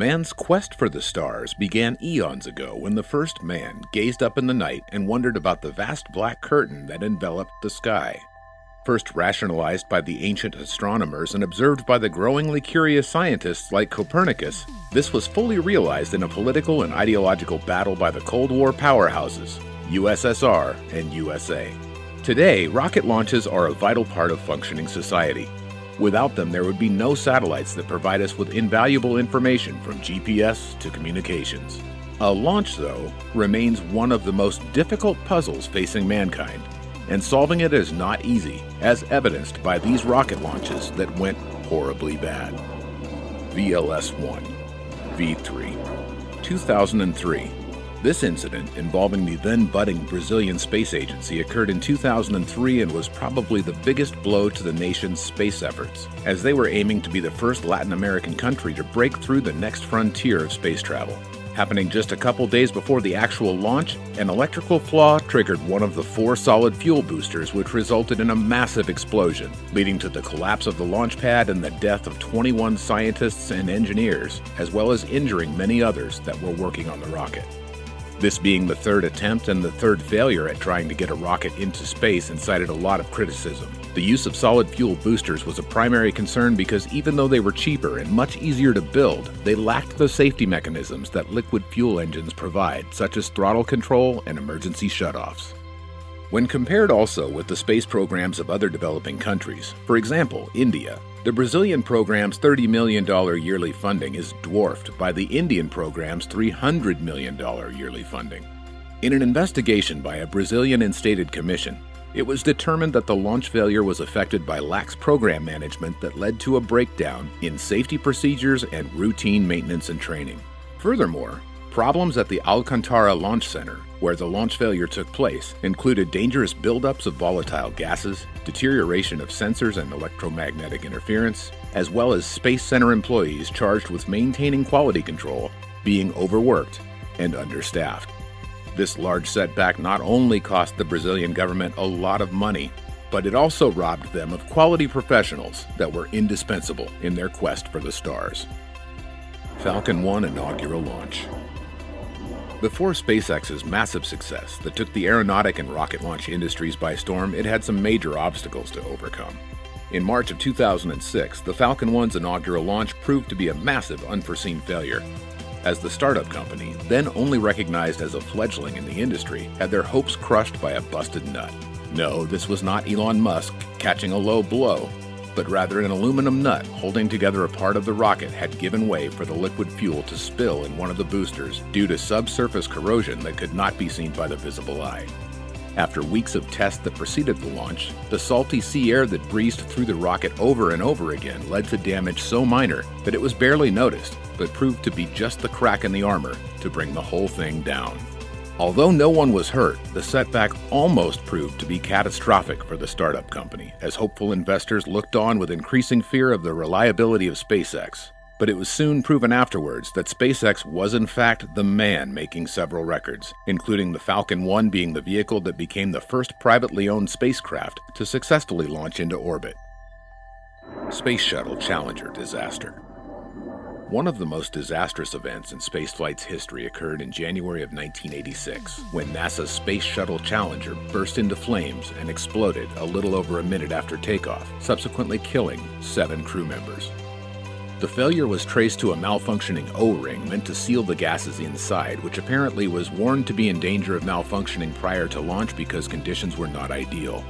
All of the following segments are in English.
Man's quest for the stars began eons ago when the first man gazed up in the night and wondered about the vast black curtain that enveloped the sky. First rationalized by the ancient astronomers and observed by the growingly curious scientists like Copernicus, this was fully realized in a political and ideological battle by the Cold War powerhouses, USSR and USA. Today, rocket launches are a vital part of functioning society. Without them, there would be no satellites that provide us with invaluable information from GPS to communications. A launch, though, remains one of the most difficult puzzles facing mankind, and solving it is not easy, as evidenced by these rocket launches that went horribly bad. VLS-1, V3, 2003. This incident, involving the then-budding Brazilian space agency, occurred in 2003 and was probably the biggest blow to the nation's space efforts, as they were aiming to be the first Latin American country to break through the next frontier of space travel. Happening just a couple days before the actual launch, an electrical flaw triggered one of the 4 solid fuel boosters, which resulted in a massive explosion, leading to the collapse of the launch pad and the death of 21 scientists and engineers, as well as injuring many others that were working on the rocket. This being the third attempt and the third failure at trying to get a rocket into space incited a lot of criticism. The use of solid fuel boosters was a primary concern because even though they were cheaper and much easier to build, they lacked the safety mechanisms that liquid fuel engines provide, such as throttle control and emergency shutoffs. When compared also with the space programs of other developing countries, for example, India, the Brazilian program's $30 million yearly funding is dwarfed by the Indian program's $300 million yearly funding. In an investigation by a Brazilian instated commission, it was determined that the launch failure was affected by lax program management that led to a breakdown in safety procedures and routine maintenance and training. Furthermore, problems at the Alcantara Launch Center, where the launch failure took place, included dangerous buildups of volatile gases, deterioration of sensors and electromagnetic interference, as well as Space Center employees charged with maintaining quality control being overworked and understaffed. This large setback not only cost the Brazilian government a lot of money, but it also robbed them of quality professionals that were indispensable in their quest for the stars. Falcon 1 inaugural launch. Before SpaceX's massive success that took the aeronautic and rocket launch industries by storm, it had some major obstacles to overcome. In March of 2006, the Falcon 1's inaugural launch proved to be a massive unforeseen failure, as the startup company, then only recognized as a fledgling in the industry, had their hopes crushed by a busted nut. No, this was not Elon Musk catching a low blow, but rather an aluminum nut holding together a part of the rocket had given way for the liquid fuel to spill in one of the boosters due to subsurface corrosion that could not be seen by the visible eye. After weeks of tests that preceded the launch, the salty sea air that breezed through the rocket over and over again led to damage so minor that it was barely noticed, but proved to be just the crack in the armor to bring the whole thing down. Although no one was hurt, the setback almost proved to be catastrophic for the startup company, as hopeful investors looked on with increasing fear of the reliability of SpaceX. But it was soon proven afterwards that SpaceX was in fact the man making several records, including the Falcon 1 being the vehicle that became the first privately owned spacecraft to successfully launch into orbit. Space Shuttle Challenger disaster. One of the most disastrous events in spaceflight's history occurred in January of 1986, when NASA's Space Shuttle Challenger burst into flames and exploded a little over a minute after takeoff, subsequently killing 7 crew members. The failure was traced to a malfunctioning O-ring meant to seal the gases inside, which apparently was warned to be in danger of malfunctioning prior to launch because conditions were not ideal.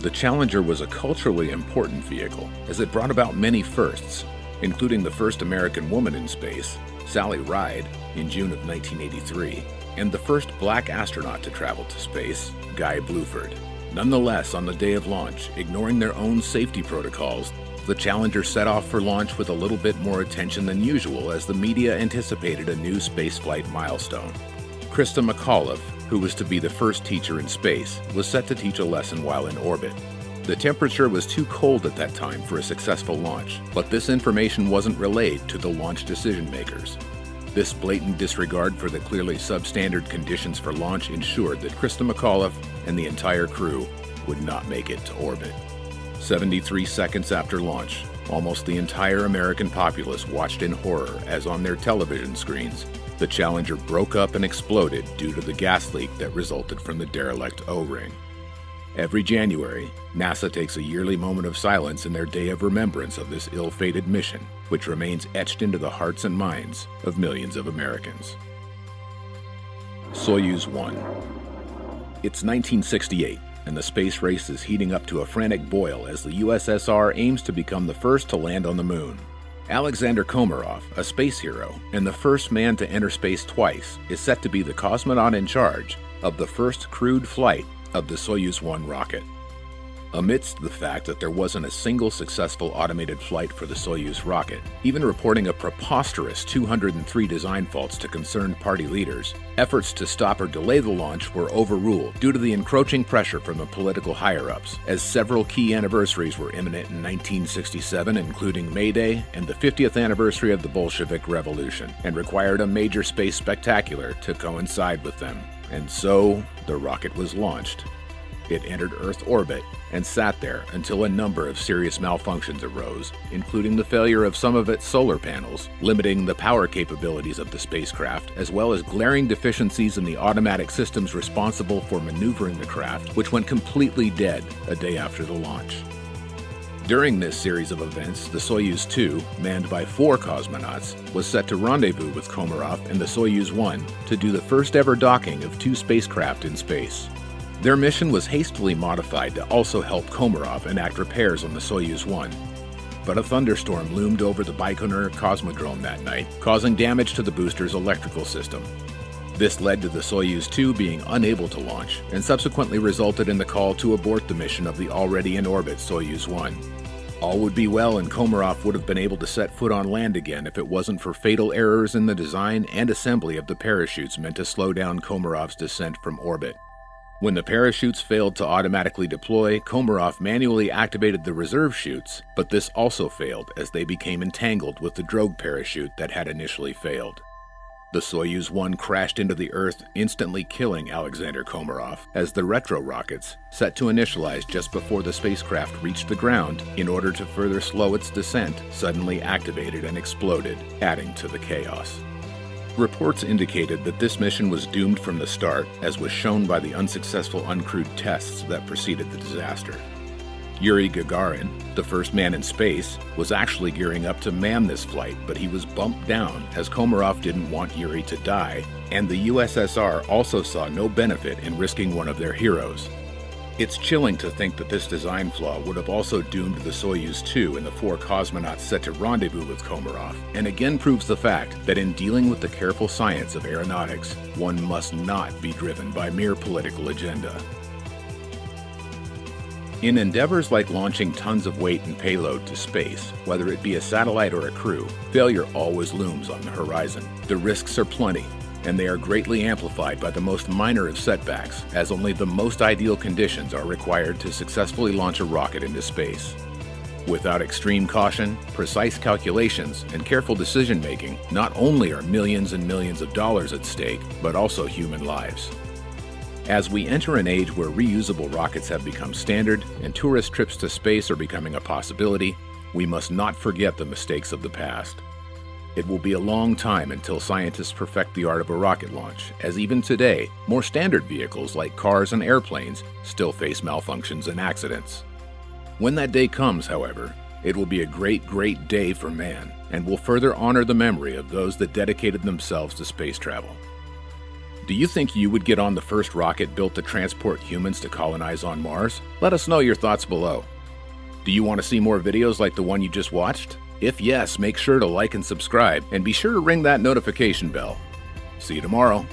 The Challenger was a culturally important vehicle, as it brought about many firsts, including the first American woman in space, Sally Ride, in June of 1983, and the first black astronaut to travel to space, Guy Bluford. Nonetheless, on the day of launch, ignoring their own safety protocols, the Challenger set off for launch with a little bit more attention than usual as the media anticipated a new spaceflight milestone. Christa McAuliffe, who was to be the first teacher in space, was set to teach a lesson while in orbit. The temperature was too cold at that time for a successful launch, but this information wasn't relayed to the launch decision makers. This blatant disregard for the clearly substandard conditions for launch ensured that Christa McAuliffe and the entire crew would not make it to orbit. 73 seconds after launch, Almost the entire American populace watched in horror as on their television screens, the Challenger broke up and exploded due to the gas leak that resulted from the derelict O-ring. Every January, NASA takes a yearly moment of silence in their day of remembrance of this ill-fated mission, which remains etched into the hearts and minds of millions of Americans. Soyuz 1. It's 1968, and the space race is heating up to a frantic boil as the USSR aims to become the first to land on the moon. Alexander Komarov, a space hero and the first man to enter space twice, is set to be the cosmonaut in charge of the first crewed flight of the Soyuz 1 rocket. Amidst the fact that there wasn't a single successful automated flight for the Soyuz rocket, even reporting a preposterous 203 design faults to concerned party leaders, efforts to stop or delay the launch were overruled due to the encroaching pressure from the political higher-ups, as several key anniversaries were imminent in 1967, including May Day and the 50th anniversary of the Bolshevik Revolution, and required a major space spectacular to coincide with them. And so, the rocket was launched. It entered Earth orbit and sat there until a number of serious malfunctions arose, including the failure of some of its solar panels, limiting the power capabilities of the spacecraft, as well as glaring deficiencies in the automatic systems responsible for maneuvering the craft, which went completely dead a day after the launch. During this series of events, the Soyuz 2, manned by 4 cosmonauts, was set to rendezvous with Komarov and the Soyuz 1 to do the first ever docking of 2 spacecraft in space. Their mission was hastily modified to also help Komarov enact repairs on the Soyuz 1. But a thunderstorm loomed over the Baikonur Cosmodrome that night, causing damage to the booster's electrical system. This led to the Soyuz 2 being unable to launch, and subsequently resulted in the call to abort the mission of the already in orbit Soyuz 1. All would be well and Komarov would have been able to set foot on land again if it wasn't for fatal errors in the design and assembly of the parachutes meant to slow down Komarov's descent from orbit. When the parachutes failed to automatically deploy, Komarov manually activated the reserve chutes, but this also failed as they became entangled with the drogue parachute that had initially failed. The Soyuz 1 crashed into the Earth, instantly killing Alexander Komarov, as the retro rockets, set to initialize just before the spacecraft reached the ground in order to further slow its descent, suddenly activated and exploded, adding to the chaos. Reports indicated that this mission was doomed from the start, as was shown by the unsuccessful uncrewed tests that preceded the disaster. Yuri Gagarin, the first man in space, was actually gearing up to man this flight, but he was bumped down as Komarov didn't want Yuri to die, and the USSR also saw no benefit in risking one of their heroes. It's chilling to think that this design flaw would have also doomed the Soyuz 2 and the 4 cosmonauts set to rendezvous with Komarov, and again proves the fact that in dealing with the careful science of aeronautics, one must not be driven by mere political agenda. In endeavors like launching tons of weight and payload to space, whether it be a satellite or a crew, failure always looms on the horizon. The risks are plenty, and they are greatly amplified by the most minor of setbacks, as only the most ideal conditions are required to successfully launch a rocket into space. Without extreme caution, precise calculations, and careful decision-making, not only are millions and millions of dollars at stake, but also human lives. As we enter an age where reusable rockets have become standard and tourist trips to space are becoming a possibility, we must not forget the mistakes of the past. It will be a long time until scientists perfect the art of a rocket launch, as even today, more standard vehicles like cars and airplanes still face malfunctions and accidents. When that day comes, however, it will be a great, great day for man, and will further honor the memory of those that dedicated themselves to space travel. Do you think you would get on the first rocket built to transport humans to colonize on Mars? Let us know your thoughts below. Do you want to see more videos like the one you just watched? If yes, make sure to like and subscribe, and be sure to ring that notification bell. See you tomorrow.